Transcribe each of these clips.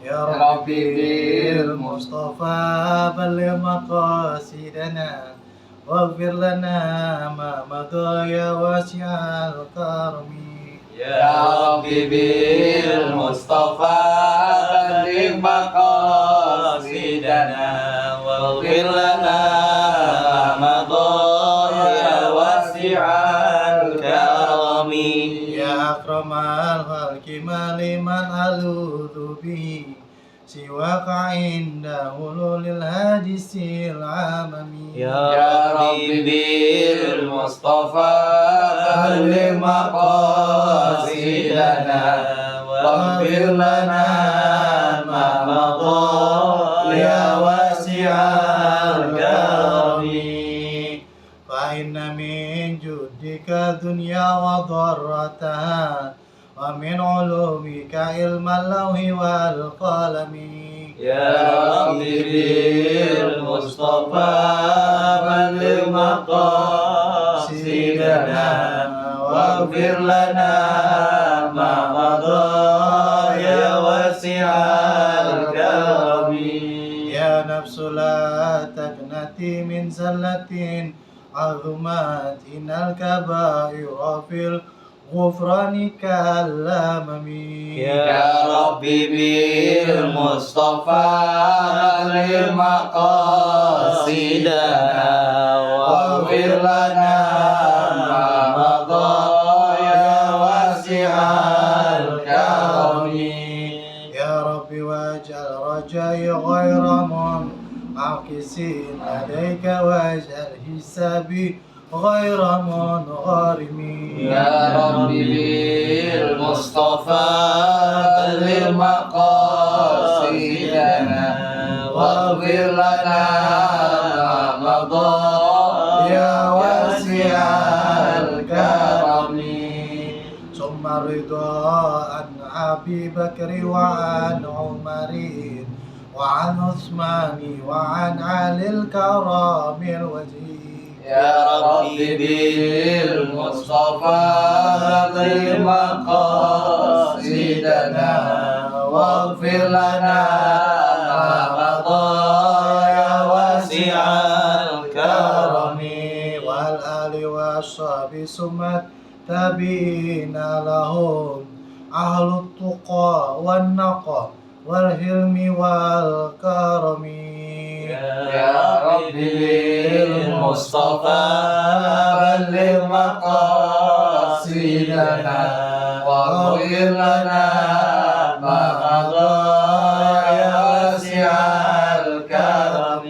يا ربي بالمصطفى بلغ مقاصدنا واغفر لنا ما مضى يا واسع الكرم. يا ربي بالمصطفى بلغ مقاصدنا واغفر لنا ما مضى يا واسع الكرم. يا أكرم الخلق ما لمن ألوذ به سواك عند حلول الحادث العمم. يا ربي بالمصطفى بلغ مقاصدنا واغفر لنا ما مضى يا واسع الكرم. فإن من جودك الدنيا وضرتها ومن علومك علم اللوح والقلم. يا ربي بالمصطفى بلغ مقاصدنا واغفر لنا ما مضى يا واسع الكرم. يا نفس لا تقنطي من زلة عظمت إن الكبائر في الغفران كالأمم. يا ربي بالمصطفى بلغ مقاصدنا واغفر لنا ما مضى يا واسع الكرم. يا ربي واجعل رجائي غير منعكس لديك واجعل حسابي غير منغرم. يا ربي بالمصطفى بلغ مقاصدنا واغفر لنا ما مضى يا واسع الكرم. ثم الرضا عن أبي بكر وعن عمر وعن عثمان وعن علي الكرام الوجيه. يا ربي بالمصطفى بلغ مقاصدنا واغفر لنا ما مضى يا واسع الكرم. والآل والصحب ثم التابعين لهم أهل التقى والنقى والحلم والكرم. يا ربي بالمصطفى بلغ مقاصدنا واغفر لنا ما مضى يا واسع الكرم.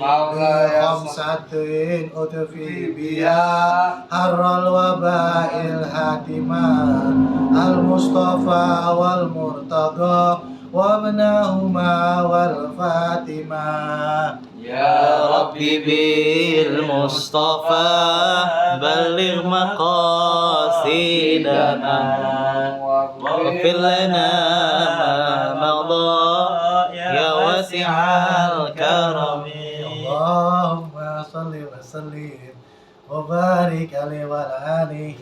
مولاي خمسة أطفي بها حر الوباء الهاتمة المصطفى والمرتضى وابنهما والفاتمة. يا ربي بالمصطفى بلغ مقاصدنا واغفر لنا ما مضى يا واسع الكرم. اللهم صل وسلم وبارك عليه وعلى آله.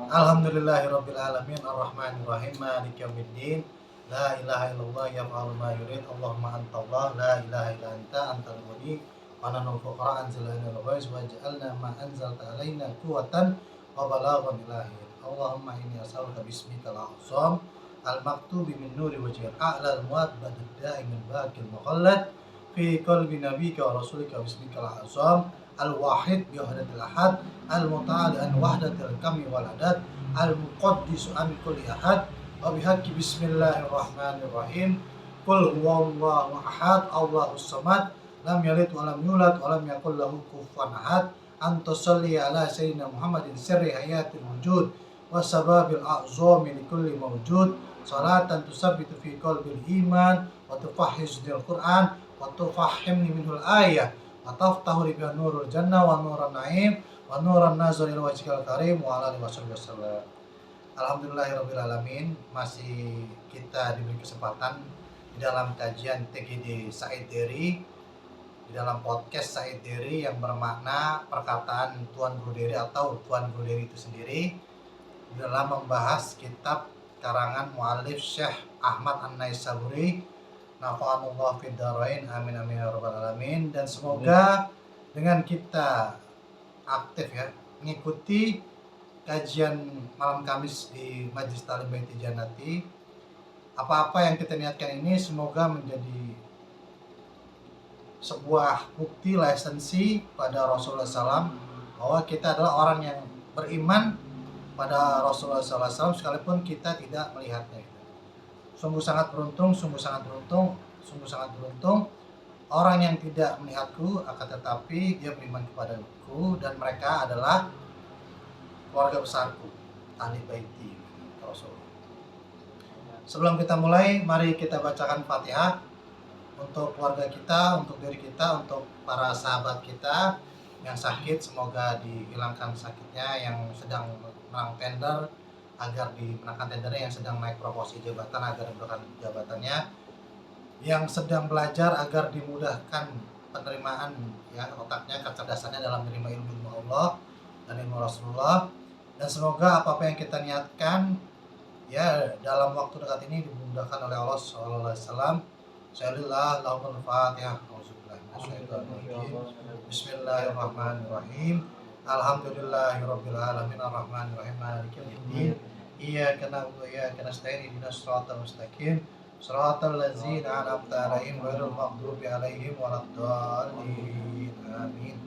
Alhamdulillahi rabbil alamin arrahmanir rahim maliki yaumiddin. La ilaha illallah yaf'alu ma yurid. Allahumma anta Allah la ilaha illa anta antal ghani wa nahnu fuqara anzalna al-ghaiz wa ja'alna ma anzalta alaina quwwatan wa balaghan ilahi. Allahumma inni as'aluka bismikal a'zam al-maktubi min nuri wajhil a'la al-mu'abbad ad-da'i min baqil mukhallad fi qalbi nabiyyika wa rasulika bismikal a'zam al-wahid bi wahdatil ahad al-muta'ali an wahdatil kami wal adad al-muqaddis an kulli ahad wa bihaqqi bismillahirrahmanirrahim. Qul huwallahu ahad Allahus samad lam yalid wa lam yulad wa lam yakul lahu kufuwan ahad. Anta sholli ala sayyidina Muhammadin sirri hayatil wujud wa sababil a'zami li kulli mawjud. Salatan tusabbitu fi qalbil iman wa tufahhiznil Qur'an wa tufahhimni minhul ayah wa taftahu li biha nurul jannah wa nuran na'im wa nuran nazar ila wajhikal karim wa ala alihi wasallam. Alhamdulillahirabbil alamin, masih kita diberi kesempatan di dalam kajian TGD Said Dery, di dalam podcast Said Dery yang bermakna perkataan Tuan Guru Dery atau Tuan Guru Dery itu sendiri, dalam membahas kitab karangan mu'allif Syekh Ahmad An-Naisaburi Nafa'anullah fid dharain. Amin amin ya rabbal alamin. Dan semoga dengan kita aktif ya mengikuti kajian malam Kamis di Majlis Ta'lim Baiti Jannati, apa-apa yang kita niatkan ini semoga menjadi sebuah bukti lisensi pada Rasulullah SAW bahwa kita adalah orang yang beriman pada Rasulullah SAW sekalipun kita tidak melihatnya. Sungguh sangat beruntung, sungguh sangat beruntung, sungguh sangat beruntung orang yang tidak melihatku akan tetapi dia beriman kepadaku dan mereka adalah keluarga besarku, ahli baiti Rasulullah. Sebelum kita mulai, mari kita bacakan Fatihah untuk keluarga kita, untuk diri kita, untuk para sahabat kita yang sakit, semoga dihilangkan sakitnya, yang sedang menang tender agar dimenangkan tendernya, yang sedang naik promosi jabatan agar diberikan jabatannya, yang sedang belajar agar dimudahkan penerimaan ya otaknya, kecerdasannya dalam menerima ilmu Allah dan ilmu Rasulullah. Dan semoga apa yang kita niatkan ya dalam waktu dekat ini dimudahkan oleh Allah Sallallahu Alaihi Wasallam. Syalillah lahumul fatihah. Bismillahirrahmanirrahim. Alhamdulillahirabbil alamin arrahmanirrahim maliki yaumiddin. Iyyaka na'budu wa iyyaka nasta'in ihdinas siratal mustaqim siratal ladzina an'amta 'alaihim ghairil maghdubi 'alaihim waladdallin. Amin.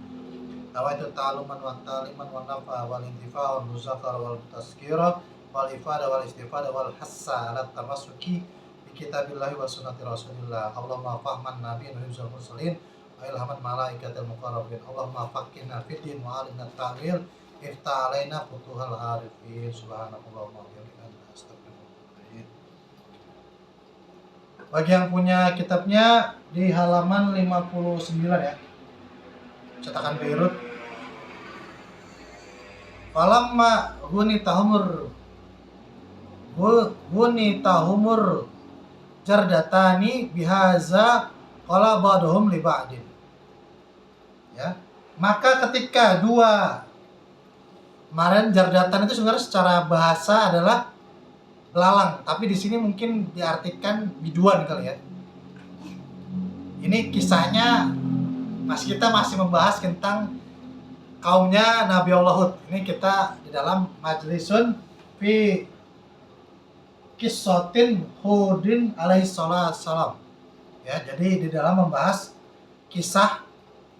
Nawaitu ta'aluman wa ta'liman wa nafa wal intifa wal muzakkar wal tazkira wal ifada wal istifada wal hassa ala tamassuki bi kitabillahi wa sunnati rasulillah. Allahumma fahman nabiyyin wa hifzul mursalin wa ilhaman malaikatil muqarrabin. Allahumma faqihna fid din wa alimna ta'wil iftah alaina futuhal arifin. Subhanallahumma wa bihamdika astaghfiruka. Bagi yang punya kitabnya di halaman 59 ya, cetakan Beirut. Falamma hunitahumur jardatani bihaza qala ba'duhum li ba'din. Ya. Maka ketika dua kemarin jardatan itu sebenarnya secara bahasa adalah belalang, tapi di sini mungkin diartikan biduan kali ya. Ini kisahnya kita masih membahas tentang kaumnya Nabi Allah Hud. Ini kita di dalam majlisun fi kissatin Hudin alaihi salam. Ya, jadi di dalam membahas kisah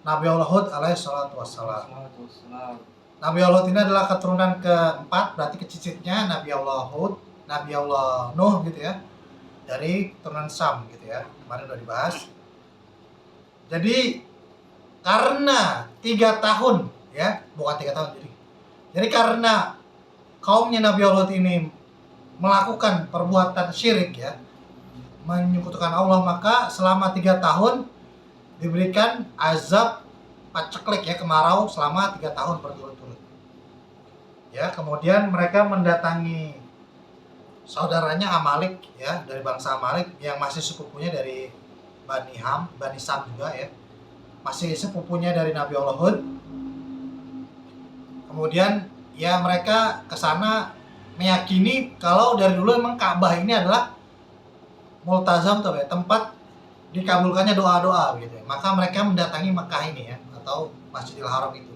Nabi Allah Hud alaihi salatu wassalam. Nabi Allah Hud ini adalah keturunan keempat, berarti kecicitnya Nabi Allah Hud, Nabi Allah Nuh gitu ya. Dari keturunan Sam gitu ya. Kemarin udah dibahas. Jadi karena 3 tahun ya, bukan 3 tahun jadi karena kaumnya Nabi Allah ini melakukan perbuatan syirik ya, menyekutukan Allah, maka selama 3 tahun diberikan azab paceklik ya, kemarau selama 3 tahun berturut-turut. Ya, kemudian mereka mendatangi saudaranya Amalek ya, dari bangsa Amalek yang masih sepupunya dari Bani Sam juga ya. Masih sepupunya dari Nabi Allah Hud. Kemudian ya mereka ke sana meyakini kalau dari dulu emang Ka'bah ini adalah multazam tuh ya, tempat dikabulkannya doa-doa gitu ya. Maka mereka mendatangi Mekah ini ya, atau Masjidil Haram itu.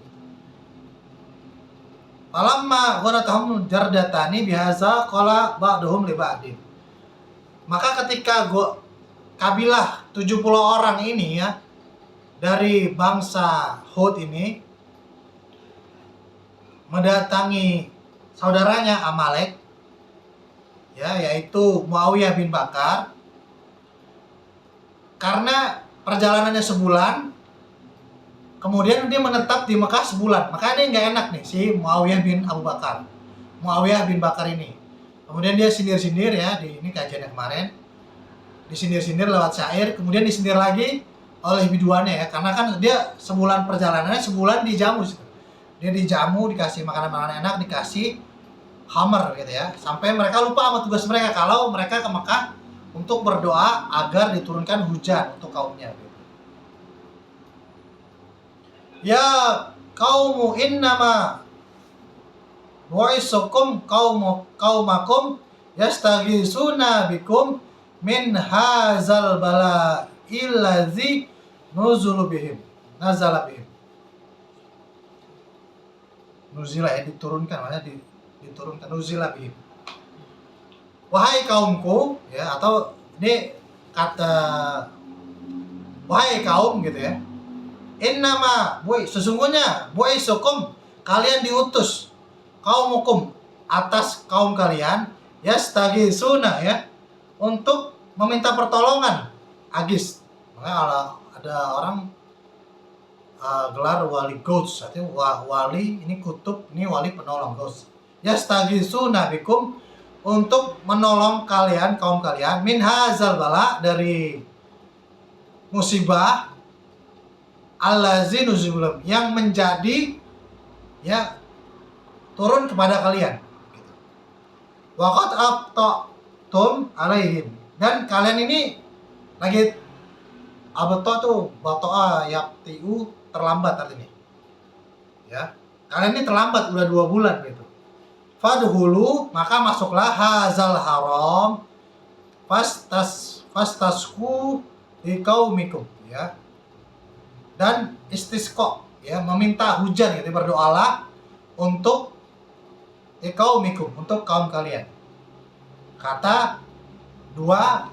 Falamma ghanatahum jardatani bihaza qala ba'duhum li ba'din. Maka ketika kabilah 70 orang ini ya dari bangsa Hud ini mendatangi saudaranya Amalek ya, yaitu Muawiyah bin Bakar, karena perjalanannya sebulan, kemudian dia menetap di Mekah sebulan. Makanya dia nggak enak nih si Muawiyah bin Abu Bakar, Muawiyah bin Bakar ini. Kemudian dia sindir-sindir ya, di ini kajian yang kemarin, disindir-sindir lewat syair, kemudian disindir lagi oleh biduannya ya, karena kan dia sebulan perjalanannya, sebulan dijamu. Dia dijamu, dikasih makanan-makanan enak, dikasih hammer gitu ya, sampai mereka lupa sama tugas mereka kalau mereka ke Mekah untuk berdoa agar diturunkan hujan untuk kaumnya. Ya qaumu innama bu'isukum qaumakum yastaghisuna bikum min hazal bala illazi nuzulu bihim nazala bihim. Nuzila ya diturunkan, maknanya diturunkan nuzila bihim. Wahai kaumku ya, atau ini kata wahai kaum gitu ya. Innama sesungguhnya sukum kalian diutus kaum hukum atas kaum kalian yastagisuna ya untuk meminta pertolongan agis. Makanya ada orang gelar wali ghost, artinya wali ini kutub, ini wali penolong ghost. Yastagisuna bikum untuk menolong kalian kaum kalian min hazal bala dari musibah allazi nuzulum yang menjadi ya turun kepada kalian. Waqad abtatum alaihim, dan kalian ini lagi abta tuh batoa yaktiu terlambat artinya. Ya, kalian ini terlambat udah 2 bulan gitu. Fadhulu maka masuklah hazal haram fastasku di kaumikum ya. Dan istisqa ya, meminta hujan gitu, berdoalah untuk kaumikum, untuk kaum kalian. Kata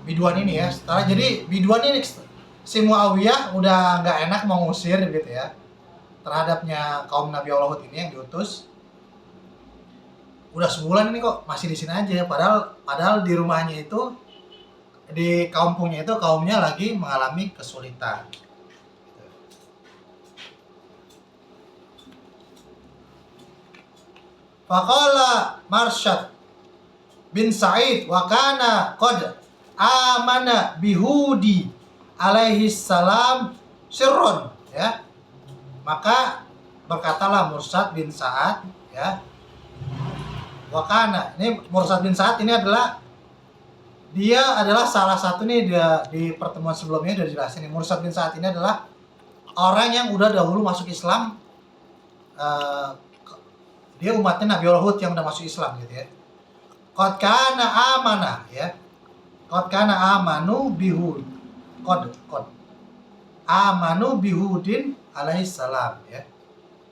biduan ini ya. Setelah jadi biduan ini si Muawiyah udah nggak enak mau ngusir gitu ya terhadapnya kaum Nabi Allah Hud ini yang diutus. Udah sebulan ini kok masih di sini aja, padahal di rumahnya itu, di kampungnya itu kaumnya lagi mengalami kesulitan. Faqala Marsyad bin Sa'id wa kana qad amana bihudi alaihi salam sirron ya. Maka berkatalah Mursyad bin Sa'ad ya. Wa kana, ini Mursyad bin Sa'ad ini dia adalah salah satu nih di pertemuan sebelumnya udah jelasin nih. Mursyad bin Sa'ad ini adalah orang yang udah dahulu masuk Islam. Dia umatnya Nabi Allah Hud yang udah masuk Islam gitu ya. Qad kana amana ya. Qad kana amanu bihud. Qad amanu bihudin alaihi salam ya.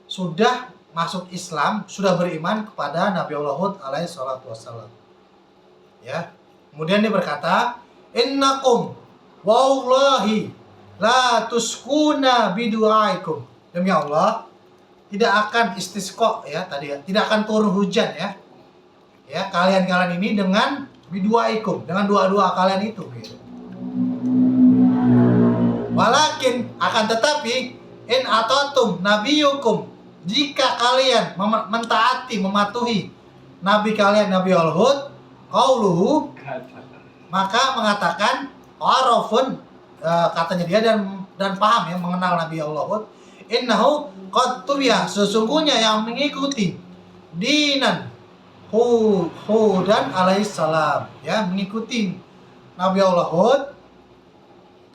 Sudah masuk Islam, sudah beriman kepada Nabi Allah Hud alaihi salatu wassalam. Ya. Kemudian dia berkata, "Innakum wallahi la tuskuna bidu'aikum." Demi Allah, tidak akan istisqa ya tadi ya, tidak akan turun hujan ya. Ya, kalian ini dengan biduaikum, dengan doa-doa kalian itu gitu. Walakin akan tetapi in atatum nabiyukum, jika kalian mentaati, mematuhi nabi kalian Nabi Al-Hud, qauluhu, maka mengatakan arafun, katanya dia dan paham ya, mengenal Nabi Al-Hud, innahu qad tubiya, sesungguhnya yang mengikuti dinan Hudan alaihi salam ya, mengikuti Nabi Allah Hud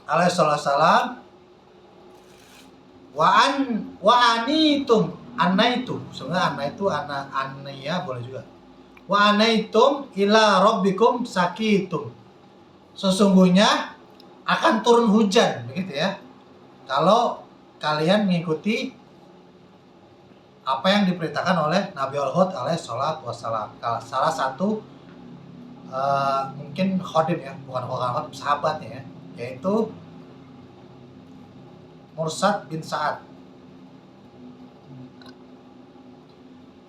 alaihi salam. Wa anitum anaitu, sebenarnya anaiya boleh juga. Wa anaitum ila rabbikum sakitum, sesungguhnya akan turun hujan begitu ya kalau kalian mengikuti apa yang diperintahkan oleh Nabi Al-Hud alaihi salatu wassalam. Salah satu mungkin khodim ya, bukan khodim, sahabatnya ya, yaitu Mursyad bin Sa'ad.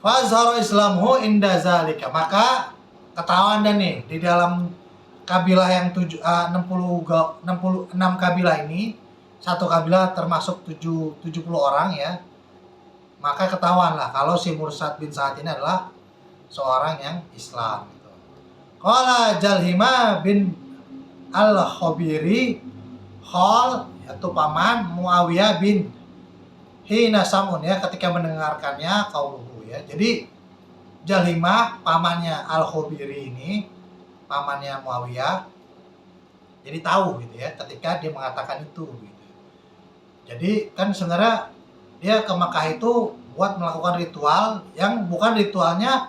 Fazhara islamuhu inda zalika, maka ketahuan dan nih di dalam kabilah yang 66 kabilah ini, satu kabilah termasuk 70 orang ya. Maka ketahuanlah kalau si Mursyad bin Sa'ad ini adalah seorang yang Islam gitu. Qala Jalhima bin Al-Khabiri khol, yaitu paman Muawiyah bin Hina Samun ya, ketika mendengarkannya qauluhu ya. Jadi Jalhima pamannya Al-Khabiri ini, pamannya Muawiyah, jadi tahu gitu ya ketika dia mengatakan itu gitu. Jadi kan sebenarnya dia ke Makkah itu buat melakukan ritual yang bukan ritualnya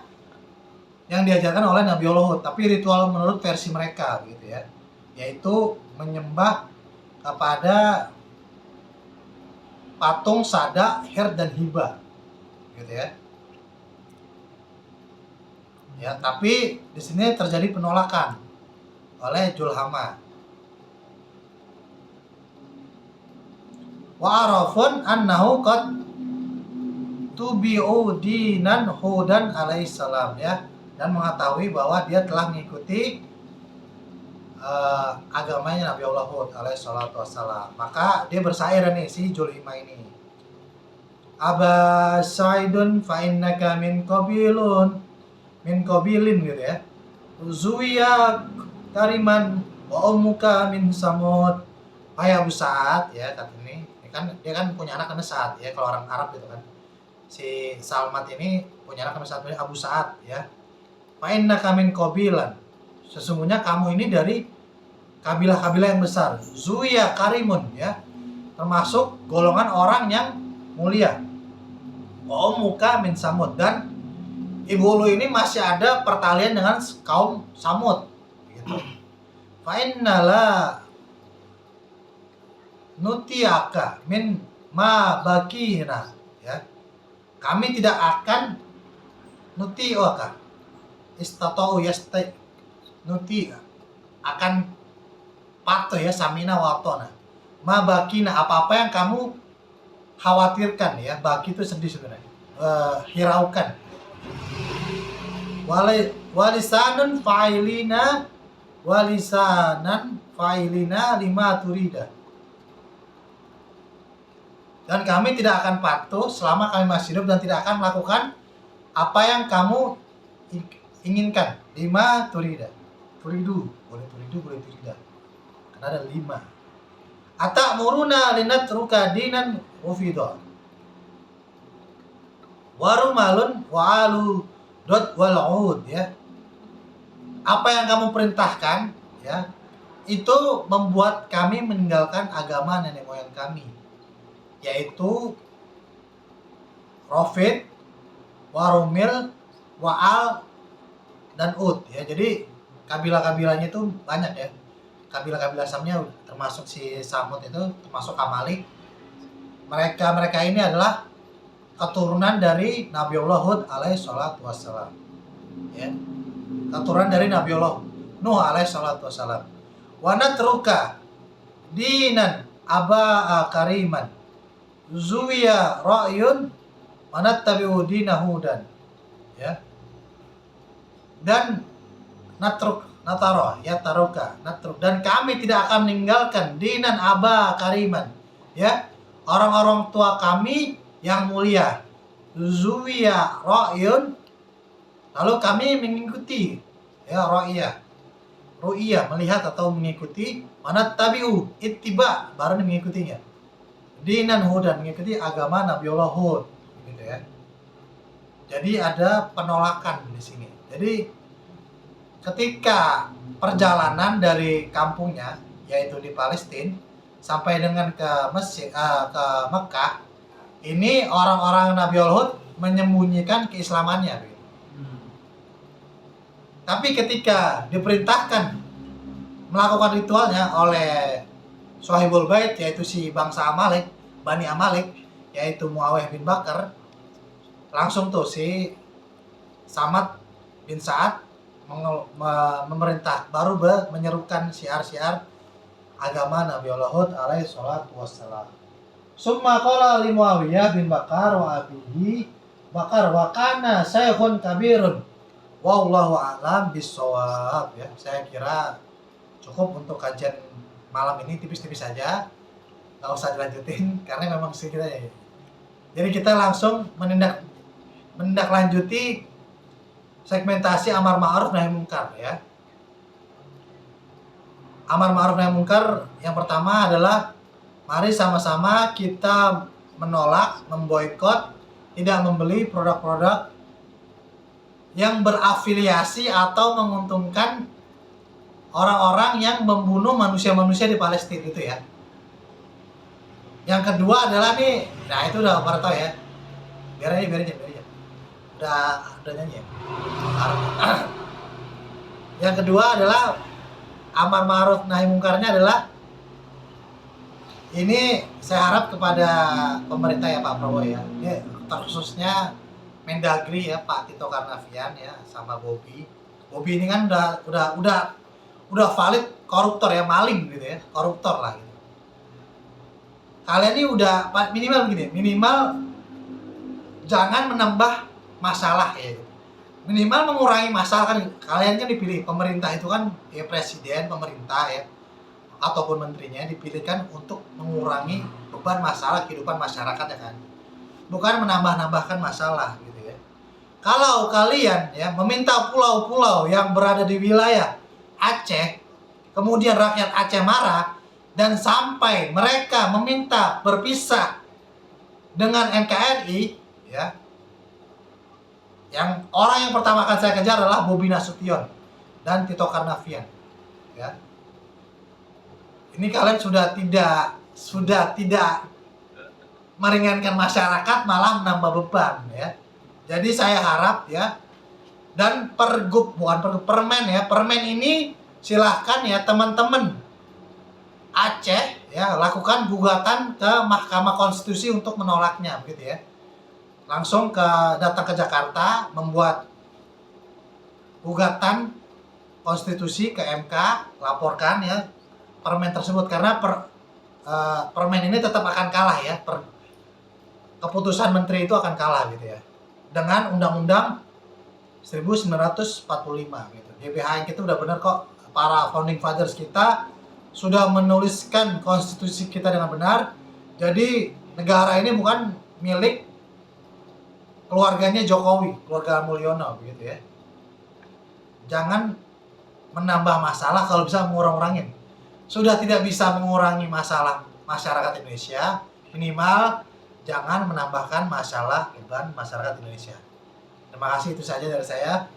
yang diajarkan oleh Nabi Allah Hud, tapi ritual menurut versi mereka gitu ya. yaitu menyembah kepada patung Sada, Her dan Hiba, gitu ya. Ya, tapi di sini terjadi penolakan oleh Julhama. Wa arafun annahu qad tubi'u dinan Hudan alaihissalam, ya, dan mengetahui bahwa dia telah mengikuti agamanya Nabi Allah Hud alaihissalatu wassalam. Maka dia bersair nih si Julhima ini. Aba Sa'idun fa innaka min qabilin gitu ya. Zuwiya kariman wa ummuka min samud. Ayah Abu Sa'ad ya, kata ini. Dia kan punya anak namanya Sa'ad ya, kalau orang Arab gitu kan. Si Salmat ini punya anak namanya Abu Sa'ad ya. Fa innaka min qabilan. Sesungguhnya kamu ini dari kabilah-kabilah yang besar. Zuwiya karimun ya. Termasuk golongan orang yang mulia. Wa ummuka min samud, dan ibu lu ini masih ada pertalian dengan kaum Samud gitu. Fa innala nutiaka min ma bakina ya. Kami tidak akan nutiaka. Istatau yastai nuti akan patuh ya, samina watona. Ma bakina, apa-apa yang kamu khawatirkan ya. Baki itu sedih sebenarnya. Hiraukan. Walisanan fa'ilina lima turida. Dan kami tidak akan patuh selama kami masih hidup, dan tidak akan melakukan apa yang kamu inginkan. Lima turida. Turidu, boleh turidu, boleh turida. Karena ada 5. Atamuruna linatruka dinan ufidha. Warumalun wa'alu dot wal'ud ya. Apa yang kamu perintahkan ya, itu membuat kami meninggalkan agama nenek moyang kami, yaitu Rafid, Warumil, Wa'al, dan Ud ya. Jadi kabilah-kabilahnya itu banyak ya. Kabilah-kabilah Samnya termasuk si Samud itu, termasuk Amalik. Mereka ini adalah keturunan dari Nabiullah Hud alaihissalatu wassalam. Ya. Keturunan dari Nabiullah Nuh alaihissalatu wassalam. Wa natruka dinan aba kariman. Zuwiya ra'yun wa nattabi'u dinahu dan. Ya. Dan dan kami tidak akan meninggalkan dinan aba kariman ya, orang-orang tua kami yang mulia. Zuwiya ra'yun, lalu kami mengikuti ya, ru'iyah melihat atau mengikuti, mana tabi'u ittiba baru mengikutinya, dinan hudan mengikuti agama Nabiullah Hud gitu ya. Jadi ada penolakan di sini. Jadi ketika perjalanan dari kampungnya, yaitu di Palestina, sampai dengan ke Mekah, ini orang-orang Nabiullah Hud menyembunyikan keislamannya. Tapi ketika diperintahkan melakukan ritualnya oleh Sohibul Bait, yaitu si bangsa Amalek, Bani Amalek, yaitu Muawiyah bin Bakar, langsung tuh si Samad bin Sa'ad memerintah, baru menyerukan syiar-syiar agama Nabiullah Hud alaihi salatu wassalam. Summa qala li Muawiyah bin Bakar wa abihi Bakar wa kana saykhun kabirun wallahu a'lam bissawab ya. Saya kira cukup untuk kajian malam ini, tipis-tipis saja, nggak usah dilanjutin karena memang sedikit aja ya. Jadi kita langsung menindaklanjuti segmentasi amar ma'ruf nahi munkar ya. Amar ma'ruf nahi munkar yang pertama adalah mari sama-sama kita menolak, memboikot, tidak membeli produk-produk yang berafiliasi atau menguntungkan orang-orang yang membunuh manusia-manusia di Palestina itu ya. Yang kedua adalah nih, nah itu udah pada tahu ya. Biar aja. Udah nyanyi ya. Yang kedua adalah amar ma'ruf nahi mungkarnya adalah ini saya harap kepada pemerintah ya Pak Prabowo ya. Ini terkhususnya Mendagri ya Pak Tito Karnavian ya sama Bobi. Bobi ini kan udah valid koruptor ya, maling gitu ya, koruptor lah gitu. Kalian ini udah minimal begini, minimal jangan menambah masalah ya. Minimal mengurangi masalah. Kan kalian kan dipilih pemerintah itu kan ya, presiden pemerintah ya ataupun menterinya dipilihkan untuk mengurangi beban masalah kehidupan masyarakat ya kan, bukan menambah-nambahkan masalah gitu ya. Kalau kalian ya meminta pulau-pulau yang berada di wilayah Aceh, kemudian rakyat Aceh marah dan sampai mereka meminta berpisah dengan NKRI ya, yang orang yang pertama akan saya kejar adalah Bobi Nasution dan Tito Karnavian ya. Ini kalian sudah tidak meringankan masyarakat, malah menambah beban ya. Jadi saya harap ya, dan permen ya, permen ini silahkan ya teman-teman Aceh ya lakukan gugatan ke Mahkamah Konstitusi untuk menolaknya begitu ya. Langsung datang ke Jakarta membuat gugatan konstitusi ke MK, laporkan ya permen tersebut karena permen ini tetap akan kalah ya, keputusan menteri itu akan kalah gitu ya dengan Undang-Undang 1945 gitu. GBHN kita udah benar kok, para founding fathers kita sudah menuliskan konstitusi kita dengan benar. Jadi negara ini bukan milik keluarganya Jokowi, keluarga Mulyono begitu ya. Jangan menambah masalah, kalau bisa mengurang-urangin. Sudah tidak bisa mengurangi masalah masyarakat Indonesia, minimal jangan menambahkan masalah beban masyarakat Indonesia. Terima kasih, itu saja dari saya.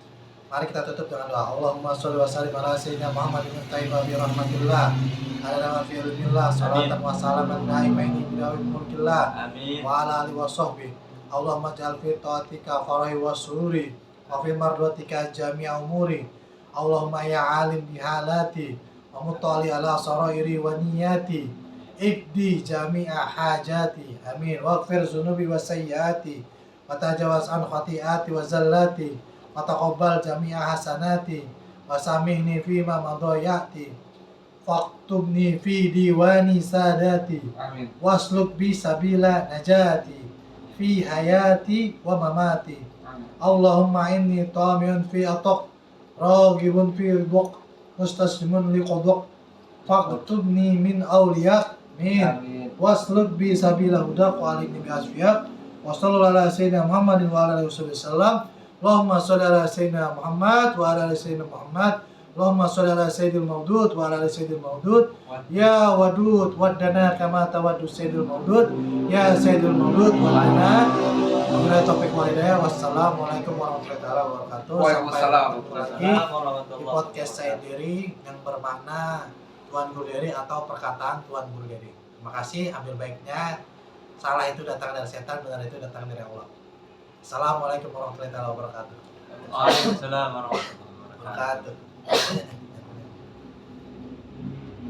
Mari kita tutup dengan doa. Allahumma sholli wa sallim ala sayyidina Muhammadin tayyibah bi rahmatillah. Ala fi ilmillah salatan wa salaman naimaini bi mulkillah. Amin. Wa ala alihi wa sahbihi. Allahumma ja'al fi taatika farahi wa sururi wa fi mardatika jami'a umuri. Allahumma ya alim bihalati wa mutali ala sarairi wa niyati ikdi jami'a hajati. Amin. Waghfir zunubi wa sayyiati wa tajawaz an khati'ati wa zallati wa taqabbal jami'a hasanati wa samihni fima madayati faktubni fi diwani sadati. Amin. Wasluk bi sabila najati fi hayati wa mamati. Amin. Allahumma inni tamiun fi atok raghibun fi ridwak mustaslimun li qadwak faktubni min awliyak. Amin. Wasluk bi sabila hudak wa alikni bi asfiyak wa sallallahu ala sayyidina Muhammadin wa ala alihi wasallam. Allahumma sholli ala sayyidina Muhammad wa ala ali sayyidina Muhammad. Allahumma sholli ala sayyidil maudud wa ala ali sayyidil maudud. Ya wadud waddana kama tawaddu sayyidil maudud. Ya sayyidil maudud waddana. Wabillahi taufiq wal hidayah. Wassalamualaikum warahmatullahi wabarakatuh. Waalaikumsalam. Sampai jumpa lagi di podcast saya diri yang bermakna Tuan Guru Dery atau perkataan Tuan Guru Dery. Terima kasih, ambil baiknya. Salah itu datang dari setan, benar itu datang dari Allah. Assalamualaikum warahmatullahi wabarakatuh. Waalaikumsalam warahmatullahi wabarakatuh.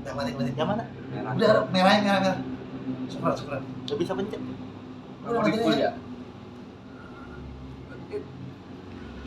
Udah mati. Yang mana? Udah merah. Syukur. Gak bisa pencet. Udah mati. Kuliah.